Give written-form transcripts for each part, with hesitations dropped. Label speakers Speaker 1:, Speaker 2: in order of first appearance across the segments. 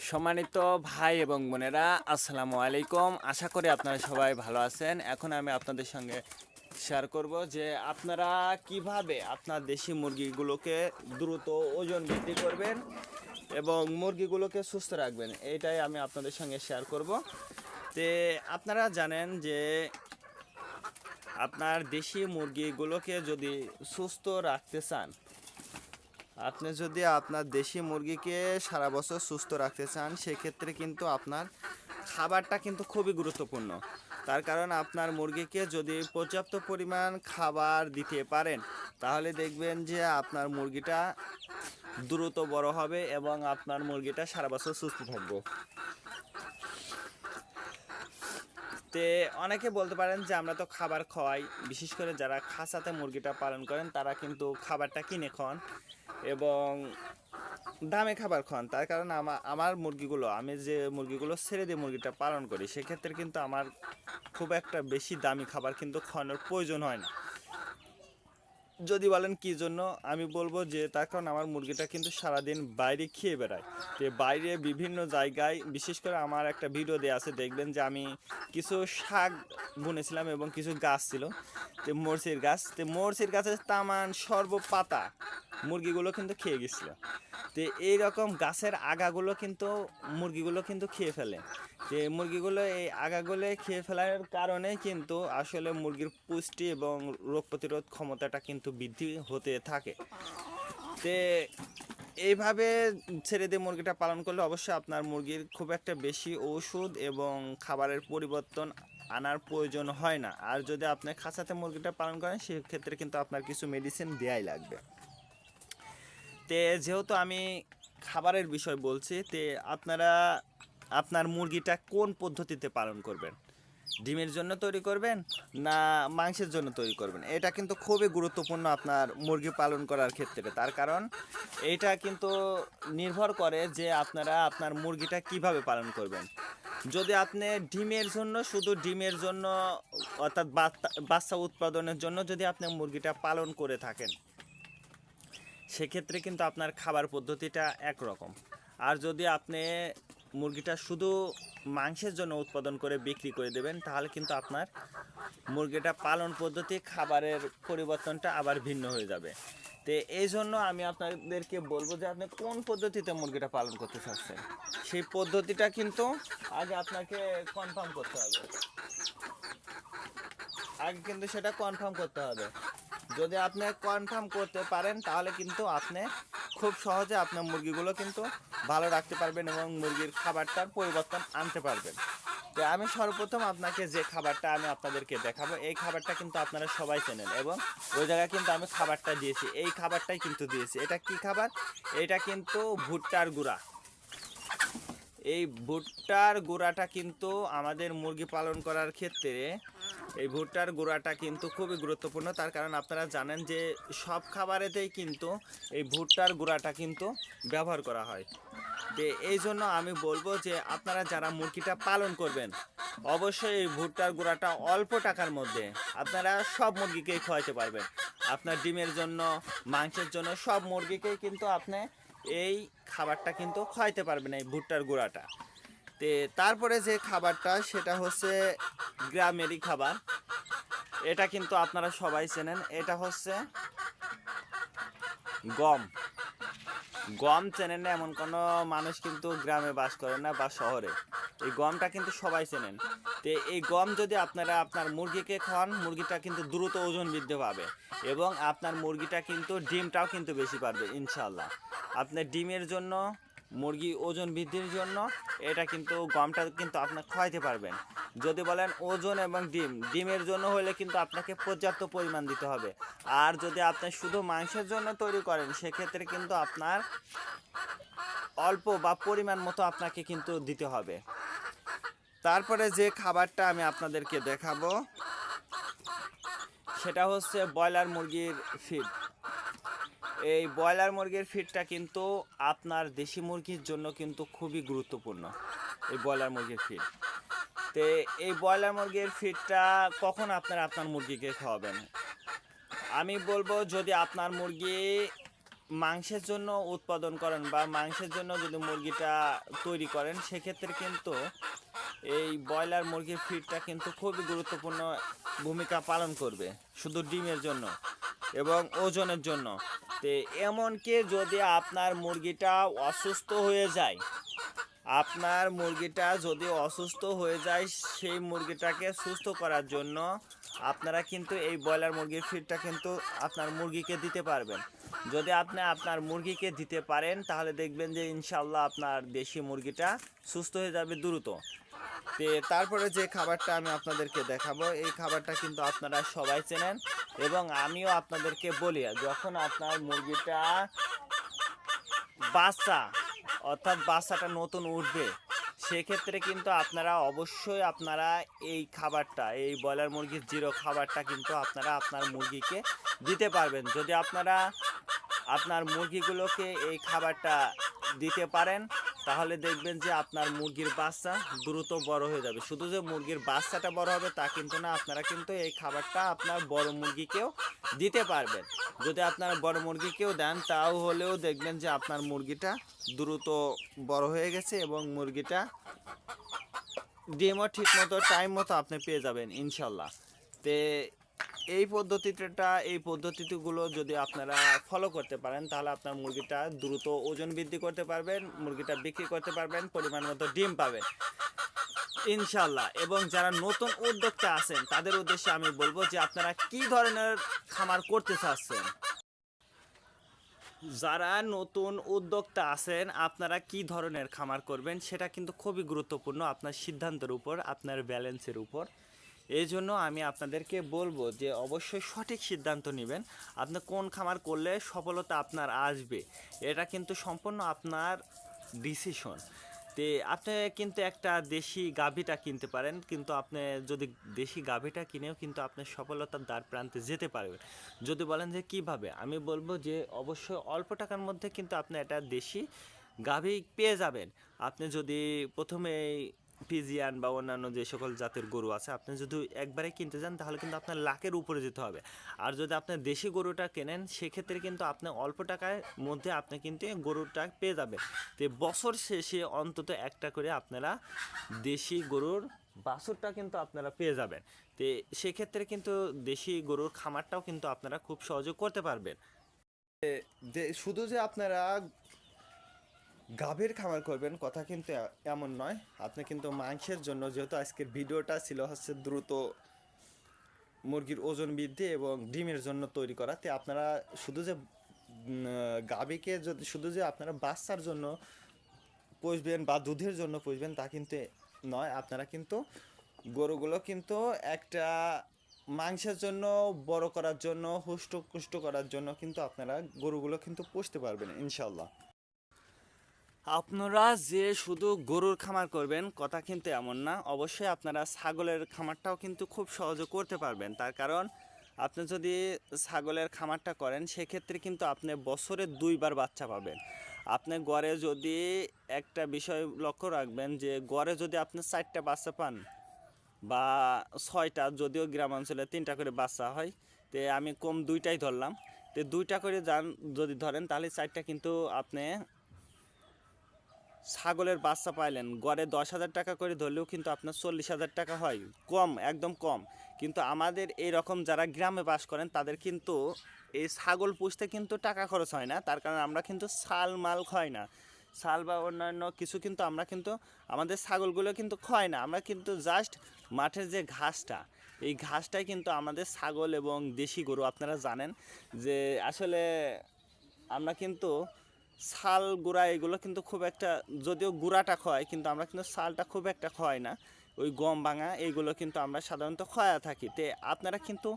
Speaker 1: সম্মানিত ভাই এবং বোনেরা, আসসালামু আলাইকুম। আশা করি আপনারা সবাই ভালো আছেন। এখন আমি আপনাদের সঙ্গে শেয়ার করব যে আপনারা কিভাবে আপনার দেশি মুরগিগুলোকে দ্রুত ওজন বৃদ্ধি করবেন এবং মুরগিগুলোকে সুস্থ রাখবেন, এইটাই আমি আপনাদের সঙ্গে শেয়ার করব। তে আপনারা জানেন যে আপনার দেশি মুরগিগুলোকে যদি সুস্থ রাখতে চান, আপনি যদি আপনার দেশি মুরগিকে সারা বছর সুস্থ রাখতে চান, সেক্ষেত্রে কিন্তু আপনার খাবারটা কিন্তু খুবই গুরুত্বপূর্ণ। তার কারণ আপনার মুরগিকে যদি পর্যাপ্ত পরিমাণ খাবার দিতে পারেন, তাহলে দেখবেন যে আপনার মুরগিটা দ্রুত বড় হবে এবং আপনার মুরগিটা সারা বছর সুস্থ থাকবে। তে অনেকে বলতে পারেন যে আমরা তো খাবার খাওয়াই, বিশেষ করে যারা খাঁচাতে মুরগিটা পালন করেন তারা কিন্তু খাবারটা কিনে খান এবং দামে খাবার খান। তার কারণ আমার মুরগিগুলো, আমি যে মুরগিগুলো ছেড়ে দিয়ে মুরগিটা পালন করি, সেক্ষেত্রে কিন্তু আমার খুব একটা বেশি দামি খাবার কিন্তু খাওয়ানোর প্রয়োজন হয় না। যদি বলেন কী জন্য, আমি বলবো যে তার কারণ আমার মুরগিটা কিন্তু সারাদিন বাইরে খেয়ে বেড়ায়। তো বাইরে বিভিন্ন জায়গায়, বিশেষ করে আমার একটা ভিডিও দেওয়া আছে, দেখবেন যে আমি কিছু শাক বুনেছিলাম এবং কিছু গাছ ছিল, তো মরচির গাছ, তো মরচির গাছের তামান সর্বপাতা মুরগিগুলো কিন্তু খেয়ে গেছিলো। তো এইরকম গাছের আগাগুলো কিন্তু মুরগিগুলো কিন্তু খেয়ে ফেলে। যে মুরগিগুলো এই আগাগুলো খেয়ে ফেলার কারণে কিন্তু আসলে মুরগির পুষ্টি এবং রোগ প্রতিরোধ ক্ষমতাটা কিন্তু বৃদ্ধি হতে থাকে। তে এইভাবে ছেড়ে দিয়ে মুরগিটা পালন করলে অবশ্যই আপনার মুরগির খুব একটা বেশি ওষুধ এবং খাবারের পরিবর্তন আনার প্রয়োজন হয় না। আর যদি আপনি খাঁচাতে মুরগিটা পালন করেন, সেক্ষেত্রে কিন্তু আপনার কিছু মেডিসিন দেওয়াই লাগবে। তে যেহেতু আমি খাবারের বিষয় বলছি, তে আপনারা আপনার মুরগিটা কোন পদ্ধতিতে পালন করবেন, ডিমের জন্য তৈরি করবেন না মাংসের জন্য তৈরি করবেন, এটা কিন্তু খুবই গুরুত্বপূর্ণ আপনার মুরগি পালন করার ক্ষেত্রে। তার কারণ এইটা কিন্তু নির্ভর করে যে আপনারা আপনার মুরগিটা কিভাবে পালন করবেন। যদি আপনি ডিমের জন্য, শুধু ডিমের জন্য, অর্থাৎ বাচ্চা উৎপাদনের জন্য যদি আপনি মুরগিটা পালন করে থাকেন, সেক্ষেত্রে কিন্তু আপনার খাবার পদ্ধতিটা একরকম। আর যদি আপনি মুরগিটা শুধু মাংসের জন্য উৎপাদন করে বিক্রি করে দেবেন, তাহলে কিন্তু আপনার মুরগিটা পালন পদ্ধতি, খাবারের পরিবর্তনটা আবার ভিন্ন হয়ে যাবে। তো এই জন্য আমি আপনাদেরকে বলবো যে আপনি কোন পদ্ধতিতে মুরগিটা পালন করতে চাচ্ছেন, সেই পদ্ধতিটা কিন্তু আগে আপনাকে কনফার্ম করতে হবে। আগে কিন্তু সেটা কনফার্ম করতে হবে। যদি আপনি কনফার্ম করতে পারেন, তাহলে কিন্তু আপনি খুব সহজে আপনার মুরগিগুলো কিন্তু ভালো রাখতে পারবেন এবং মুরগির খাবারটার পরিবর্তন আনতে পারবেন। তো আমি সর্বপ্রথম আপনাকে যে খাবারটা আমি আপনাদেরকে দেখাবো, এই খাবারটা কিন্তু আপনারা সবাই চেনেন এবং ওই জায়গায় কিন্তু আমি খাবারটা দিয়েছি, এই খাবারটাই কিন্তু দিয়েছি। এটা কি খাবার? এটা কিন্তু ভুট্টার গুঁড়া। এই ভুট্টার গুঁড়াটা কিন্তু আমাদের মুরগি পালন করার ক্ষেত্রে, এই ভুট্টার গুঁড়াটা কিন্তু খুবই গুরুত্বপূর্ণ। তার কারণ আপনারা জানেন যে সব খাবারেতেই কিন্তু এই ভুট্টার গুঁড়াটা কিন্তু ব্যবহার করা হয়। তো এই জন্য আমি বলবো যে আপনারা যারা মুরগিটা পালন করবেন, অবশ্যই এই ভুট্টার গুঁড়াটা অল্প টাকার মধ্যে আপনারা সব মুরগিকেই খাওয়াতে পারবেন। আপনার ডিমের জন্য, মাংসের জন্য সব মুরগিকেই কিন্তু আপনি এই খাবারটা কিন্তু খাওয়াইতে পারবেন, এই ভুট্টার গুঁড়াটা। তে তারপরে যে খাবারটা, সেটা হচ্ছে গ্রামেরই খাবার। এটা কিন্তু আপনারা সবাই চেনেন, এটা হচ্ছে গম। গম চেনেন না এমন কোনো মানুষ কিন্তু গ্রামে বাস করে না বা শহরে। এই গমটা কিন্তু সবাই চেনেন। তো এই গম যদি আপনারা আপনার মুরগিকে খাওয়ান, মুরগিটা কিন্তু দ্রুত ওজন বৃদ্ধি পাবে এবং আপনার মুরগিটা কিন্তু ডিমটাও কিন্তু বেশি পারবে ইনশাল্লাহ। আপনার ডিমের জন্য, মুরগি ওজন বৃদ্ধির জন্য এটা কিন্তু গমটা কিন্তু আপনার খাওয়াইতে পারবেন। যদি বলেন ওজন এবং ডিমের জন্য হলে কিন্তু আপনাকে পর্যাপ্ত পরিমাণ দিতে হবে। আর যদি আপনি শুধু মাংসের জন্য তৈরি করেন, সেক্ষেত্রে কিন্তু আপনার অল্প বা পরিমাণ মতো আপনাকে কিন্তু দিতে হবে। তারপরে যে খাবারটা আমি আপনাদেরকে দেখাবো, সেটা হচ্ছে ব্রয়লার মুরগির ফিড। এই ব্রয়লার মুরগির ফিডটা কিন্তু আপনার দেশি মুরগির জন্য কিন্তু খুবই গুরুত্বপূর্ণ, এই ব্রয়লার মুরগির ফিড। তো এই ব্রয়লার মুরগির ফিডটা কখন আপনার মুরগিকে খাওয়াবেন, আমি বলবো যদি আপনার মুরগি মাংসের জন্য উৎপাদন করেন বা মাংসের জন্য যদি মুরগিটা তৈরি করেন, সেক্ষেত্রে কিন্তু এই ব্রয়লার মুরগির ফিডটা কিন্তু খুবই গুরুত্বপূর্ণ ভূমিকা পালন করবে, শুধু ডিমের জন্য এবং ওজনের জন্য। তো এমনকি যদি আপনার মুরগিটা অসুস্থ হয়ে যায়, আপনার মুরগিটা যদি অসুস্থ হয়ে যায়, সেই মুরগিটাকে সুস্থ করার জন্য আপনারা কিন্তু এই ব্রয়লার মুরগির ফিডটা কিন্তু আপনার মুরগিকে দিতে পারবেন। যদি আপনি আপনার মুরগিকে দিতে পারেন, তাহলে দেখবেন যে ইনশাল্লাহ আপনার দেশি মুরগিটা সুস্থ হয়ে যাবে দ্রুত। তারপরে যে খাবারটা আমি আপনাদেরকে দেখাবো, এই খাবারটা কিন্তু আপনারা সবাই চেনেন এবং আমিও আপনাদেরকে বলি, যখন আপনার মুরগিটা বাচ্চা অর্থাৎ বাচ্চাটা নতুন উঠবে, সেক্ষেত্রে কিন্তু আপনারা অবশ্যই আপনারা এই খাবারটা, এই ব্রয়লার মুরগির জিরো খাবারটা কিন্তু আপনারা আপনার মুরগিকে দিতে পারবেন। যদি আপনারা আপনার মুরগিগুলোকে এই খাবারটা দিতে পারেন, তাহলে দেখবেন যে আপনার মুরগির বাচ্চা দ্রুত বড় হয়ে যাবে। শুধু যে মুরগির বাচ্চাটা বড় হবে তা কিন্তু না, আপনারা কিন্তু এই খাবারটা আপনার বড় মুরগিকেও দিতে পারবেন। যদি আপনারা বড় মুরগিকেও দেন, তাও হলেও দেখবেন যে আপনার মুরগিটা দ্রুত বড় হয়ে গেছে এবং মুরগিটা ডিমও ঠিক মতো টাইম মতো আপনি পেয়ে যাবেন ইনশাল্লাহ। এই পদ্ধতিগুলো যদি আপনারা ফলো করতে পারেন, তাহলে আপনার মুরগিটা দ্রুত ওজন বৃদ্ধি করতে পারবেন, মুরগিটা বিক্রি করতে পারবেন, পরিমাণ মতো ডিম পাবেন ইনশাল্লাহ। এবং যারা নতুন উদ্যোক্তা আছেন, তাদের উদ্দেশ্যে আমি বলবো যে আপনারা কি ধরনের খামার করতে চাচ্ছেন। যারা নতুন উদ্যোক্তা আছেন, আপনারা কি ধরনের খামার করবেন সেটা কিন্তু খুবই গুরুত্বপূর্ণ আপনার সিদ্ধান্তের উপর, আপনার ব্যালেন্সের উপর। এই জন্য আমি আপনাদেরকে বলবো যে অবশ্যই সঠিক সিদ্ধান্ত নেবেন। আপনি কোন খামার করলে সফলতা আপনার আসবে, এটা কিন্তু সম্পূর্ণ আপনার ডিসিশন। আপনি কিন্তু একটা দেশি গাভীটা কিনতে পারেন, কিন্তু আপনি যদি দেশি গাভীটা কিনেও কিন্তু আপনি সফলতার দ্বার প্রান্তে যেতে পারবেন। যদি বলেন যে কিভাবে, আমি বলবো যে অবশ্যই অল্প টাকার মধ্যে কিন্তু আপনি একটা দেশি গাভী পেয়ে যাবেন। আপনি যদি প্রথমে পিজিয়ান বা অন্যান্য যে সকল জাতের গরু আছে, আপনি যদি একবারে কিনতে যান, তাহলে কিন্তু আপনার লাখের উপরে যেতে হবে। আর যদি আপনি দেশি গরুটা কেনেন, সেক্ষেত্রে কিন্তু আপনি অল্প টাকার মধ্যে আপনি কিন্তু গরুটা পেয়ে যাবেন। বছর শেষে অন্তত একটা করে আপনারা দেশি গরুর বাছুরটা কিন্তু আপনারা পেয়ে যাবেন। সেক্ষেত্রে কিন্তু দেশি গরুর খামারটাও কিন্তু আপনারা খুব সহজে করতে পারবেন। শুধু যে আপনারা গাভীর খামার করবেন কথা কিন্তু এমন নয়, আপনি কিন্তু মাংসের জন্য, যেহেতু আজকের ভিডিওটা ছিল হচ্ছে দ্রুত মুরগির ওজন বৃদ্ধি এবং ডিমের জন্য তৈরি করা, আপনারা শুধু যে গাভীকে যদি শুধু যে আপনারা বাচ্চার জন্য পুষবেন বা দুধের জন্য পুষবেন তা কিন্তু নয়। আপনারা কিন্তু গরুগুলো কিন্তু একটা মাংসের জন্য, বড় করার জন্য, হুষ্টপুষ্ট করার জন্য কিন্তু আপনারা গরুগুলো কিন্তু পুষতে পারবেন ইনশাল্লাহ। আপনারা যে শুধু গরুর খামার করবেন কথা কিন্তু এমন না, অবশ্যই আপনারা ছাগলের খামারটাও কিন্তু খুব সহজে করতে পারবেন। তার কারণ আপনি যদি ছাগলের খামারটা করেন, সেক্ষেত্রে কিন্তু আপনি বছরে 2বার বাচ্চা পাবেন। আপনি গড়ে যদি একটা বিষয় লক্ষ্য রাখবেন যে গড়ে যদি আপনি 4টা বাচ্চা পান বা 6টা, যদিও গ্রাম অঞ্চলে 3টা করে বাচ্চা হয়, আমি কম 2টাই ধরলাম। 2টা করে যদি ধরেন, তাহলে 4টা কিন্তু আপনি ছাগলের বাচ্চা পাইলেন। গড়ে 10,000 টাকা করে ধরলেও কিন্তু আপনার 40,000 টাকা হয়, কম, একদম কম। কিন্তু আমাদের এই রকম যারা গ্রামে বাস করেন, তাদের কিন্তু এই ছাগল পুষতে কিন্তু টাকা খরচ হয় না। তার কারণ আমরা কিন্তু ছাল মাল খাই না, ছাল বা অন্যান্য কিছু কিন্তু আমরা কিন্তু আমাদের ছাগলগুলো কিন্তু খাই না। আমরা কিন্তু জাস্ট মাঠের যে ঘাসটা, এই ঘাসটাই কিন্তু আমাদের ছাগল এবং দেশি গরু, আপনারা জানেন যে আসলে আমরা কিন্তু ছাল গুঁড়া এগুলো কিন্তু খুব একটা, যদিও গুঁড়াটা খাওয়াই, কিন্তু আমরা কিন্তু ছালটা খুব একটা খাওয়াই না। ওই গম ভাঙা এইগুলো কিন্তু আমরা সাধারণত খাওয়া থাকি। আপনারা কিন্তু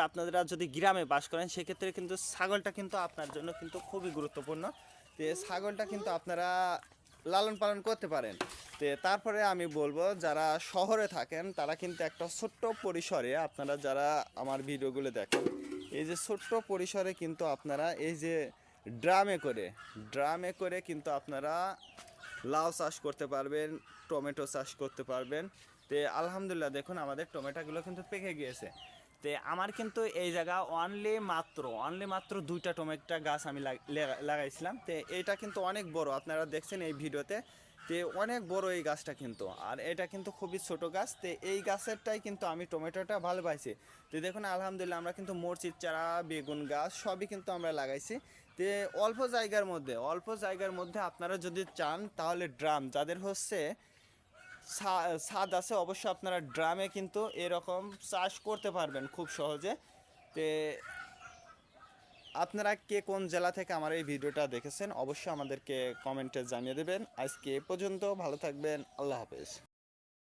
Speaker 1: আপনারা যদি গ্রামে বাস করেন, সেক্ষেত্রে কিন্তু ছাগলটা কিন্তু আপনার জন্য কিন্তু খুবই গুরুত্বপূর্ণ। ছাগলটা কিন্তু আপনারা লালন পালন করতে পারেন। তারপরে আমি বলবো যারা শহরে থাকেন, তারা কিন্তু একটা ছোট্ট পরিসরে, আপনারা যারা আমার ভিডিওগুলো দেখেন, এই যে ছোট্ট পরিসরে কিন্তু আপনারা এই যে ড্রামে করে কিন্তু আপনারা লাউ চাষ করতে পারবেন, টমেটো চাষ করতে পারবেন। আলহামদুলিল্লাহ দেখুন আমাদের টমেটোগুলো কিন্তু পেকে গিয়েছে। তে আমার কিন্তু এই জায়গা অনলি মাত্র 2টা টমেটো গাছ আমি লাগাইছিলাম। তে এটা কিন্তু অনেক বড়, আপনারা দেখছেন এই ভিডিওতে। তে অনেক বড় এই গাছটা কিন্তু, আর এটা কিন্তু খুবই ছোট গাছ। তে এই গাছেরটাই কিন্তু আমি টমেটোটা ভালো পাইছি। তো দেখুন আলহামদুলিল্লাহ আমরা কিন্তু মরিচ চারা, বেগুন গাছ সবই কিন্তু আমরা লাগাইছি। তে অল্প জায়গার মধ্যে আপনারা যদি চান তাহলে ড্রাম, যাদের হচ্ছে ছাদ আছে, অবশ্যই আপনারা ড্রামে কিন্তু এরকম চাষ করতে পারবেন খুব সহজে। তে আপনারা কে কোন জেলা থেকে আমার এই ভিডিওটা দেখেছেন অবশ্যই আমাদেরকে কমেন্টে জানিয়ে দেবেন। আজকে এ পর্যন্ত, ভালো থাকবেন, আল্লাহ হাফেজ।